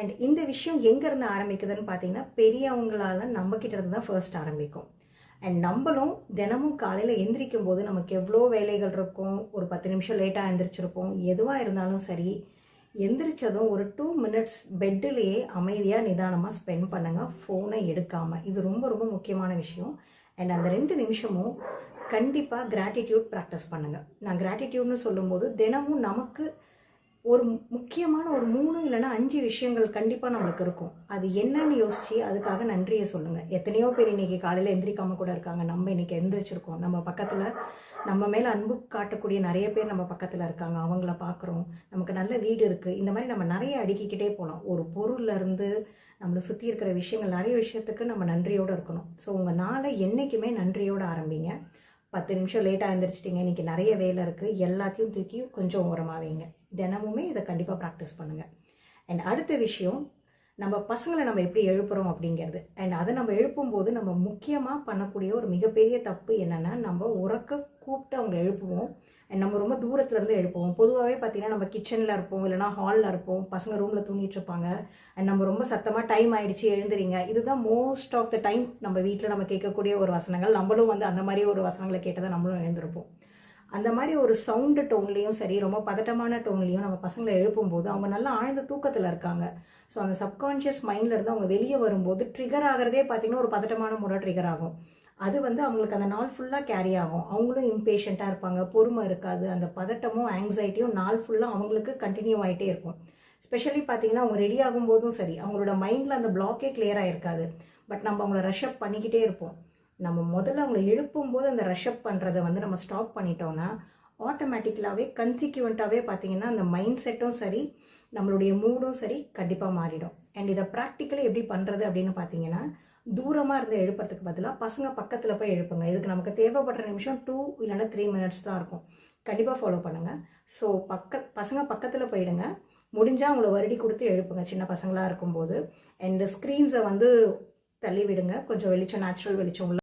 And இந்த விஷயம் எங்கேருந்து ஆரம்பிக்குதுன்னு பார்த்தீங்கன்னா பெரியவங்களால நம்மக்கிட்ட இருந்து தான் ஃபர்ஸ்ட் ஆரம்பிக்கும். அண்ட் நம்மளும் தினமும் காலையில் எந்திரிக்கும் போது நமக்கு எவ்வளோ வேலைகள் இருக்கும், ஒரு 10 நிமிஷம் லேட்டாக எந்திரிச்சிருப்போம், எதுவாக இருந்தாலும் சரி, எந்திரிச்சதும் ஒரு 2 மினிட்ஸ் பெட்டிலேயே அமைதியாக நிதானமாக ஸ்பெண்ட் பண்ணுங்கள், ஃபோனை எடுக்காமல். இது ரொம்ப ரொம்ப முக்கியமான விஷயம். அண்ட் அந்த 2 நிமிஷமும் கண்டிப்பாக கிராட்டிடியூட் ப்ராக்டிஸ் பண்ணுங்கள். நான் கிராட்டிடியூட்னு சொல்லும்போது தினமும் நமக்கு ஒரு முக்கியமான ஒரு 3 இல்லைன்னா 5 விஷயங்கள் கண்டிப்பாக நம்மளுக்கு இருக்கும். அது என்னன்னு யோசிச்சு அதுக்காக நன்றியை சொல்லுங்கள். எத்தனையோ பேர் இன்றைக்கி காலையில் எந்திரிக்காமல் கூட இருக்காங்க. நம்ம இன்றைக்கி எந்திரிச்சிருக்கோம். நம்ம பக்கத்தில் நம்ம மேலே அன்பு காட்டக்கூடிய நிறைய பேர் நம்ம பக்கத்தில் இருக்காங்க. அவங்கள பார்க்குறோம். நமக்கு நல்ல வீடு இருக்குது. இந்த மாதிரி நம்ம நிறைய அடுக்கிக்கிட்டே போகலாம். ஒரு பொருள்லேருந்து நம்மளை சுற்றி இருக்கிற விஷயங்கள், நிறைய விஷயத்துக்கு நம்ம நன்றியோடு இருக்கணும். ஸோ உங்கள் நாளை என்றைக்குமே நன்றியோடு ஆரம்பிங்க. 10 நிமிஷம் லேட்டாக எழுந்திரிச்சிட்டிங்க, இன்றைக்கி நிறைய வேலை இருக்குது, எல்லாத்தையும் தூக்கி கொஞ்சம் ஓரமாக வைங்க. தினமுமே இதை கண்டிப்பாக ப்ராக்டிஸ் பண்ணுங்கள். அண்ட் அடுத்த விஷயம், நம்ம பசங்களை நம்ம எப்படி எழுப்புகிறோம் அப்படிங்கிறது. அண்ட் அதை நம்ம எழுப்பும்போது நம்ம முக்கியமாக பண்ணக்கூடிய ஒரு மிகப்பெரிய தப்பு என்னென்னா, நம்ம உறக்க கூப்பிட்டு அவங்க எழுப்புவோம். அண்ட் நம்ம ரொம்ப தூரத்துலேருந்து எழுப்புவோம். பொதுவாகவே பார்த்திங்கன்னா நம்ம கிச்சனில் இருப்போம், இல்லைனா ஹாலில் இருப்போம், பசங்க ரூமில் தூங்கிட்டு இருப்பாங்க. அண்ட் நம்ம ரொம்ப சத்தமாக டைம் ஆகிடுச்சு எழுந்துறீங்க, இதுதான் மோஸ்ட் ஆஃப் த டைம் நம்ம வீட்டில் நம்ம கேட்கக்கூடிய ஒரு வசனங்கள். நம்மளும் அந்த மாதிரி ஒரு வசனங்களை கேட்டதை நம்மளும் எழுந்திருப்போம். அந்த மாதிரி ஒரு சவுண்டு டோன்லேயும் சரி, ரொம்ப பதட்டமான டோன்லேயும் நம்ம பசங்களை எழுப்பும்போது அவங்க நல்லா ஆழ்ந்த தூக்கத்தில் இருக்காங்க. ஸோ அந்த சப்கான்ஷியஸ் மைண்ட்லேருந்து அவங்க வெளியே வரும்போது ட்ரிகர் ஆகிறதே பார்த்திங்கன்னா ஒரு பதட்டமான முறை ட்ரிகர் ஆகும். அது அவங்களுக்கு அந்த நாள் ஃபுல்லாக கேரி ஆகும். அவங்களும் இம்பேஷண்ட்டாக இருப்பாங்க, பொறுமை இருக்காது. அந்த பதட்டமும் ஆங்ஸைட்டியும் நாள் ஃபுல்லாக அவங்களுக்கு கண்டினியூ ஆகிட்டே இருக்கும். ஸ்பெஷலி பார்த்திங்கன்னா அவங்க ரெடி ஆகும்போதும் சரி, அவங்களோட மைண்டில் அந்த பிளாக்கே கிளியராக இருக்காது. பட் நம்ம அவங்கள ரஷ்அப் பண்ணிக்கிட்டே இருப்போம். நம்ம முதல்ல அவங்களை எழுப்பும்போது அந்த ரஷ்அப் பண்ணுறதை நம்ம ஸ்டாப் பண்ணிட்டோன்னா ஆட்டோமேட்டிக்கலாகவே கன்சிக்யூவெண்ட்டாகவே பார்த்திங்கன்னா அந்த மைண்ட் செட்டும் சரி, நம்மளுடைய மூடும் சரி கண்டிப்பாக மாறிடும். அண்ட் இதை ப்ராக்டிக்கலி எப்படி பண்ணுறது அப்படின்னு பார்த்தீங்கன்னா, தூரமாக இருந்து எழுப்புறதுக்கு பதிலாக பசங்க பக்கத்தில் போய் எழுப்புங்க. இதுக்கு நமக்கு தேவைப்படுற நிமிஷம் 2 இல்லைன்னா 3 மினிட்ஸ் தான் இருக்கும். கண்டிப்பாக ஃபாலோ பண்ணுங்கள். ஸோ பசங்க பக்கத்தில் போயிடுங்க. முடிஞ்சால் அவங்கள வருடி கொடுத்து எழுப்புங்க சின்ன பசங்களாக இருக்கும்போது. அண்ட் ஸ்க்ரீன்ஸை தள்ளி விடுங்க. கொஞ்சம் வெளிச்சம், நேச்சுரல் வெளிச்சம் உள்ள